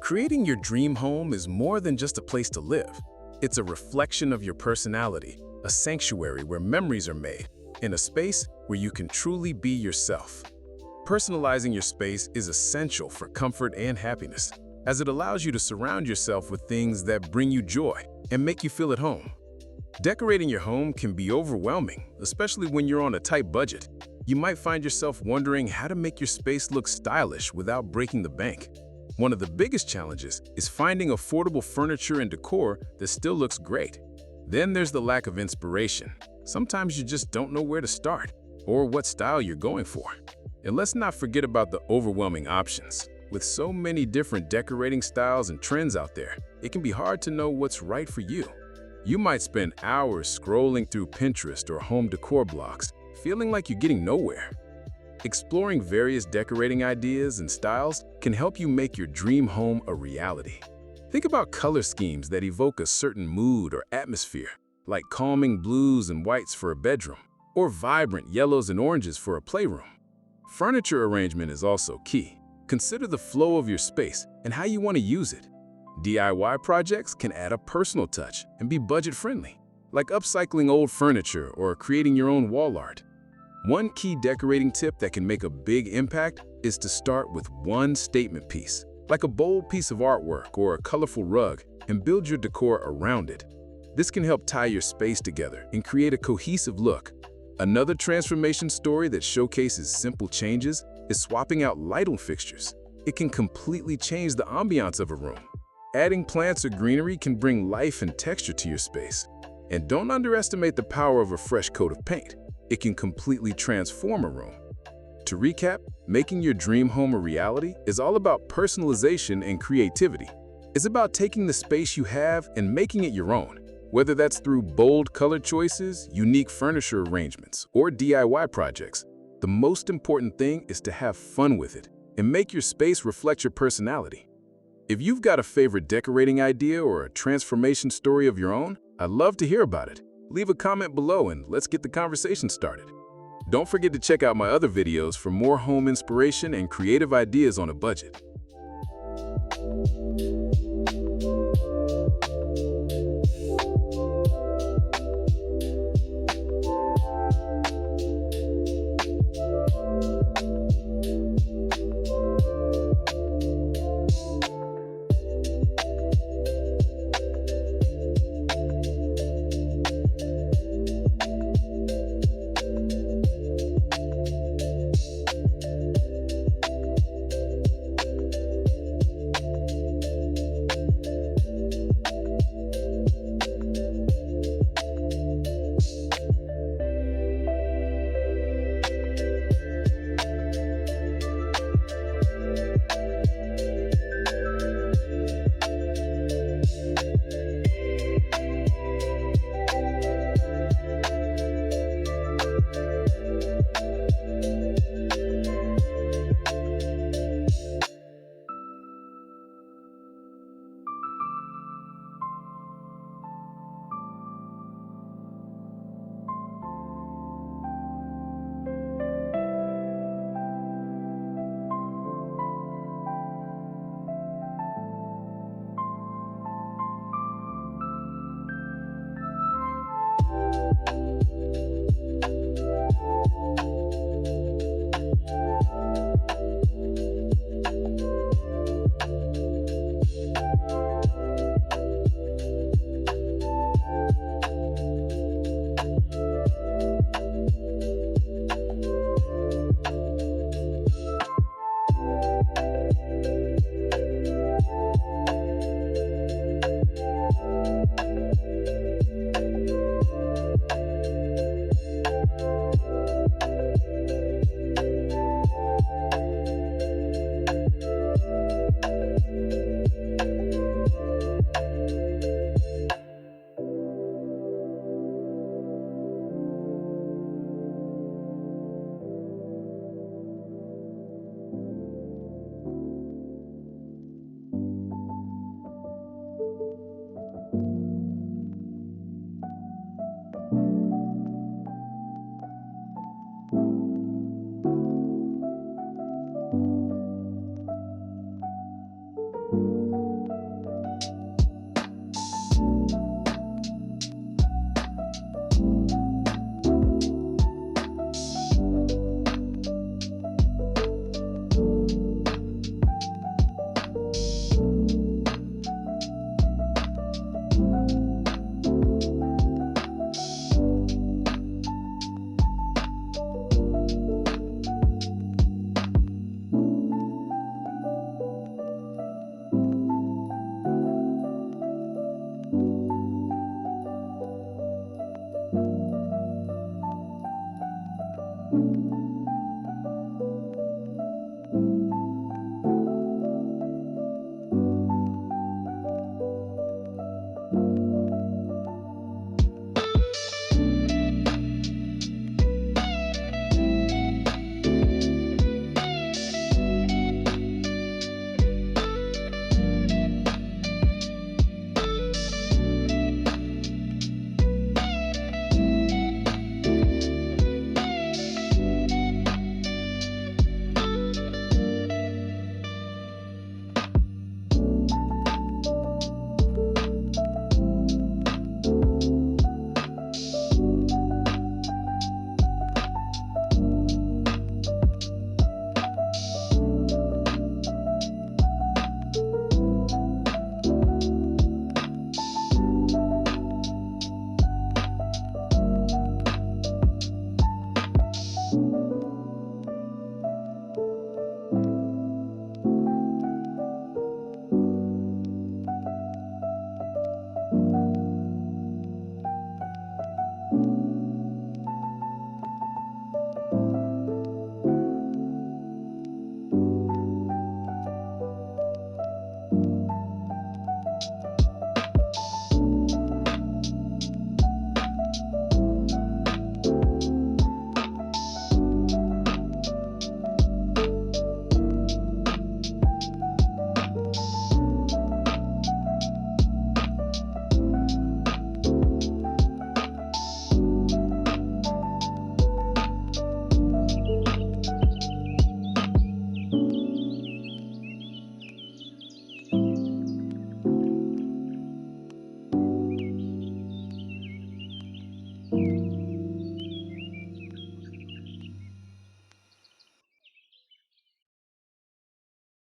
Creating your dream home is more than just a place to live. It's a reflection of your personality, a sanctuary where memories are made, and a space where you can truly be yourself. Personalizing your space is essential for comfort and happiness, as it allows you to surround yourself with things that bring you joy and make you feel at home. Decorating your home can be overwhelming, especially when you're on a tight budget. You might find yourself wondering how to make your space look stylish without breaking the bank. One of the biggest challenges is finding affordable furniture and decor that still looks great. Then there's the lack of inspiration. Sometimes you just don't know where to start or what style you're going for. And let's not forget about the overwhelming options. With so many different decorating styles and trends out there, it can be hard to know what's right for you. You might spend hours scrolling through Pinterest or home decor blogs, feeling like you're getting nowhere. Exploring various decorating ideas and styles can help you make your dream home a reality. Think about color schemes that evoke a certain mood or atmosphere, like calming blues and whites for a bedroom, or vibrant yellows and oranges for a playroom. Furniture arrangement is also key. Consider the flow of your space and how you want to use it. DIY projects can add a personal touch and be budget-friendly, like upcycling old furniture or creating your own wall art. One key decorating tip that can make a big impact is to start with one statement piece, like a bold piece of artwork or a colorful rug, and build your decor around it. This can help tie your space together and create a cohesive look. Another transformation story that showcases simple changes is swapping out lighting fixtures. It can completely change the ambiance of a room. Adding plants or greenery can bring life and texture to your space. And don't underestimate the power of a fresh coat of paint. It can completely transform a room. To recap, making your dream home a reality is all about personalization and creativity. It's about taking the space you have and making it your own, whether that's through bold color choices, unique furniture arrangements, or DIY projects. The most important thing is to have fun with it and make your space reflect your personality. If you've got a favorite decorating idea or a transformation story of your own, I'd love to hear about it. Leave a comment below and let's get the conversation started. Don't forget to check out my other videos for more home inspiration and creative ideas on a budget.